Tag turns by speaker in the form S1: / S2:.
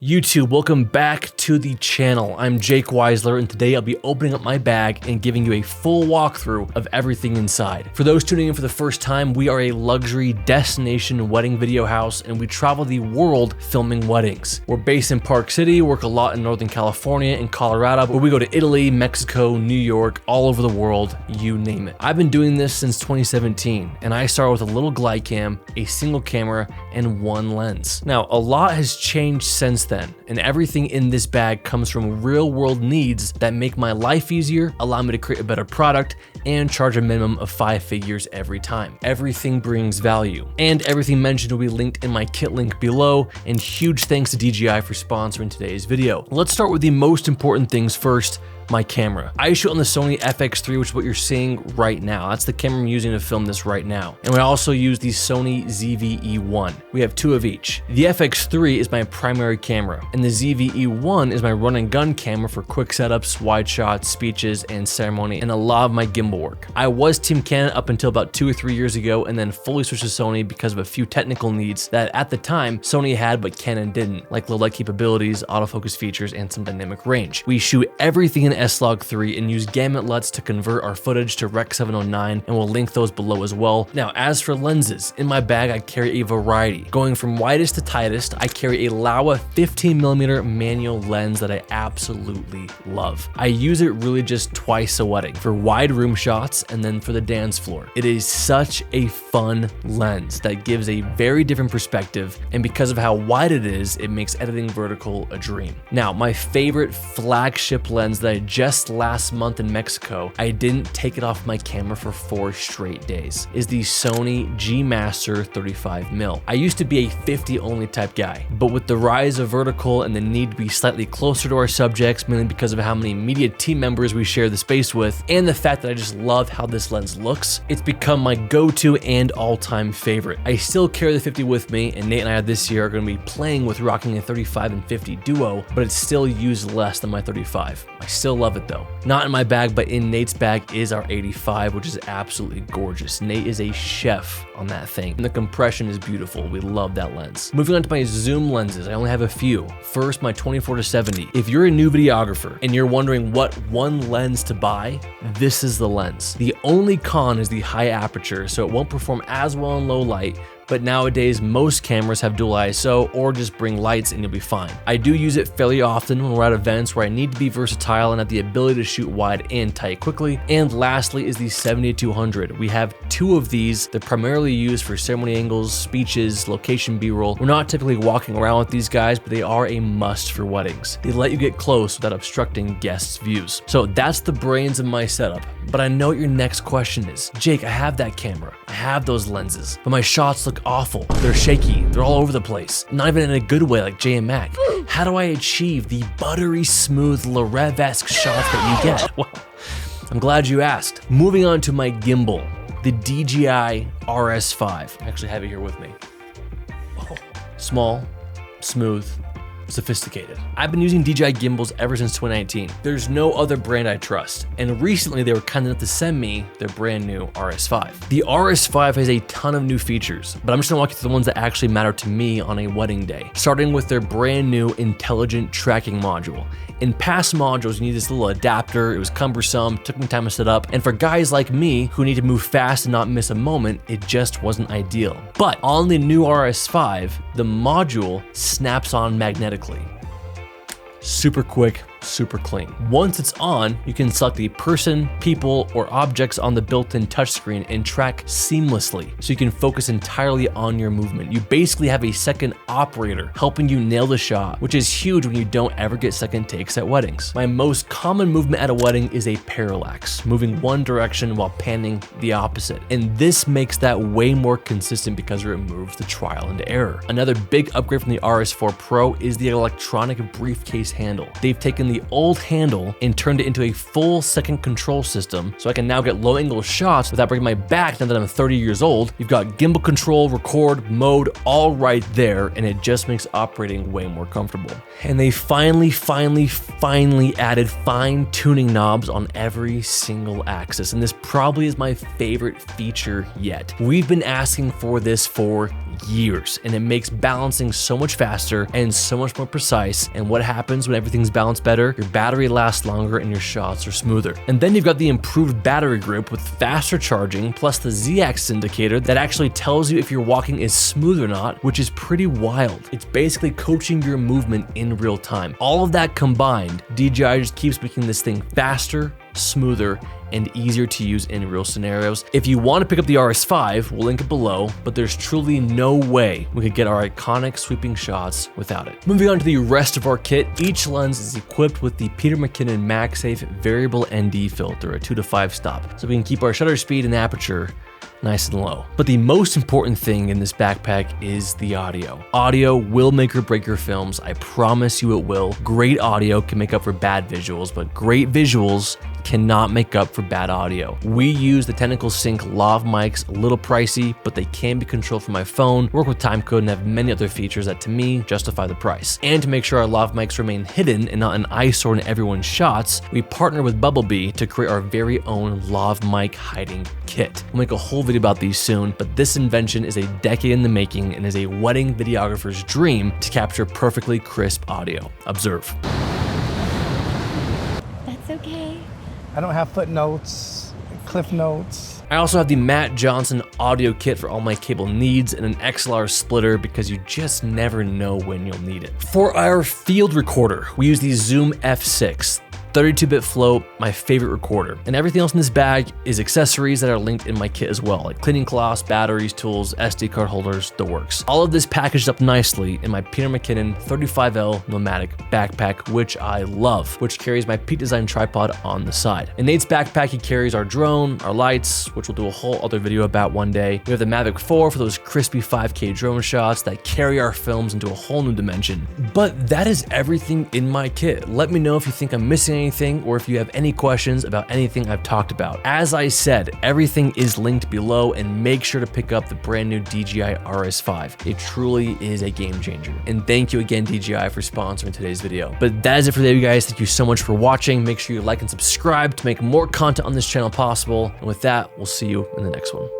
S1: YouTube, welcome back to the channel. I'm Jake Weisler, and today I'll be opening up my bag and giving you a full walkthrough of everything inside. For those tuning in for the first time, we are a luxury destination wedding video house, and we travel the world filming weddings. We're based in Park City, work a lot in Northern California and Colorado, but we go to Italy, Mexico, New York, all over the world, you name it. I've been doing this since 2017, and I started with a little glide cam, a single camera, and one lens. Now, a lot has changed since then, and everything in this bag comes from real world needs that make my life easier, allow me to create a better product, and charge a minimum of 5 figures every time. Everything brings value, and everything mentioned will be linked in my kit link below, and huge thanks to DJI for sponsoring today's video. Let's start with the most important things first. My camera. I shoot on the Sony FX3, which is what you're seeing right now. That's the camera I'm using to film this right now. And we also use the Sony ZV-E1. We have two of each. The FX3 is my primary camera, and the ZV-E1 is my run and gun camera for quick setups, wide shots, speeches, and ceremony, and a lot of my gimbal work. I was Team Canon up until about 2 or 3 years ago, and then fully switched to Sony because of a few technical needs that at the time Sony had but Canon didn't, like low light capabilities, autofocus features, and some dynamic range. We shoot everything in S-Log3 and use gamut LUTs to convert our footage to Rec 709, and we'll link those below as well. Now, as for lenses, in my bag I carry a variety. Going from widest to tightest, I carry a Laowa 15mm manual lens that I absolutely love. I use it really just twice a wedding, for wide room shots and then for the dance floor. It is such a fun lens that gives a very different perspective, and because of how wide it is, it makes editing vertical a dream. Now, my favorite flagship lens that I just last month in Mexico, I didn't take it off my camera for 4 straight days, is the Sony G Master 35mm. I used to be a 50 only type guy, but with the rise of vertical and the need to be slightly closer to our subjects, mainly because of how many media team members we share the space with, and the fact that I just love how this lens looks, it's become my go-to and all-time favorite. I still carry the 50 with me, and Nate and I this year are going to be playing with rocking a 35 and 50 duo, but it's still used less than my 35. I still love it though. Not in my bag, but in Nate's bag is our 85, which is absolutely gorgeous. Nate is a chef on that thing, and the compression is beautiful. We love that lens. Moving on to my zoom lenses, I only have a few. First, my 24-70. If you're a new videographer and you're wondering what one lens to buy, this is the lens. The only con is the high aperture, so it won't perform as well in low light, but nowadays most cameras have dual ISO or just bring lights and you'll be fine. I do use it fairly often when we're at events where I need to be versatile and have the ability to shoot wide and tight quickly. And lastly is the 70-200. We have 2 of these. They're primarily used for ceremony angles, speeches, location B-roll. We're not typically walking around with these guys, but they are a must for weddings. They let you get close without obstructing guests' views. So that's the brains of my setup. But I know what your next question is. Jake, I have that camera. I have those lenses, but my shots look awful. They're shaky. They're all over the place. Not even in a good way like J and Mac. How do I achieve the buttery smooth Lerev-esque shots that you get? Well, I'm glad you asked. Moving on to my gimbal, the DJI RS5. I actually have it here with me. Oh, small, smooth, sophisticated. I've been using DJI gimbals ever since 2019. There's no other brand I trust, and recently they were kind enough to send me their brand new RS5. The RS5 has a ton of new features, but I'm just gonna walk you through the ones that actually matter to me on a wedding day, starting with their brand new intelligent tracking module. In past modules, you need this little adapter. It was cumbersome, took me time to set up, and for guys like me who need to move fast and not miss a moment, it just wasn't ideal. But on the new RS5, the module snaps on magnetically. Super quick, super clean. Once it's on, you can select the person, people, or objects on the built-in touchscreen and track seamlessly, so you can focus entirely on your movement. You basically have a second operator helping you nail the shot, which is huge when you don't ever get second takes at weddings. My most common movement at a wedding is a parallax, moving one direction while panning the opposite. And this makes that way more consistent because it removes the trial and error. Another big upgrade from the RS4 Pro is the electronic briefcase handle. They've taken the old handle and turned it into a full second control system, so I can now get low angle shots without breaking my back now that I'm 30 years old. You've got gimbal control, record, mode, all right there, and it just makes operating way more comfortable. And they finally added fine tuning knobs on every single axis, and this probably is my favorite feature yet. We've been asking for this for years, and it makes balancing so much faster and so much more precise. And what happens when everything's balanced better? Your battery lasts longer and your shots are smoother. And then you've got the improved battery grip with faster charging, plus the Z-axis indicator that actually tells you if your walking is smooth or not, which is pretty wild. It's basically coaching your movement in real time. All of that combined, DJI just keeps making this thing faster, smoother, and easier to use in real scenarios. If you want to pick up the RS5, we'll link it below, but there's truly no way we could get our iconic sweeping shots without it. Moving on to the rest of our kit, each lens is equipped with the Peter McKinnon MagSafe variable ND filter, a 2 to 5 stop, so we can keep our shutter speed and aperture nice and low. But the most important thing in this backpack is the audio. Audio will make or break your films. I promise you it will. Great audio can make up for bad visuals, but great visuals cannot make up for bad audio. We use the Tentacle Sync lav mics, a little pricey, but they can be controlled from my phone, work with timecode, and have many other features that to me justify the price. And to make sure our lav mics remain hidden and not an eyesore in everyone's shots, we partner with Bumblebee to create our very own lav mic hiding kit. We'll make a whole video about these soon, but this invention is a decade in the making and is a wedding videographer's dream to capture perfectly crisp audio. Observe.
S2: That's okay.
S3: I don't have footnotes, cliff notes.
S1: I also have the Matt Johnson audio kit for all my cable needs and an XLR splitter because you just never know when you'll need it. For our field recorder, we use the Zoom F6. 32-bit float, my favorite recorder. And everything else in this bag is accessories that are linked in my kit as well, like cleaning cloths, batteries, tools, SD card holders, the works. All of this packaged up nicely in my Peter McKinnon 35L Nomadic backpack, which I love, which carries my Pete Design tripod on the side. In Nate's backpack, he carries our drone, our lights, which we'll do a whole other video about one day. We have the Mavic 4 for those crispy 5K drone shots that carry our films into a whole new dimension. But that is everything in my kit. Let me know if you think I'm missing anything or if you have any questions about anything I've talked about. As I said, everything is linked below, and make sure to pick up the brand new DJI RS5. It truly is a game changer. And thank you again, DJI, for sponsoring today's video. But that is it for today, you guys. Thank you so much for watching. Make sure you like and subscribe to make more content on this channel possible. And with that, we'll see you in the next one.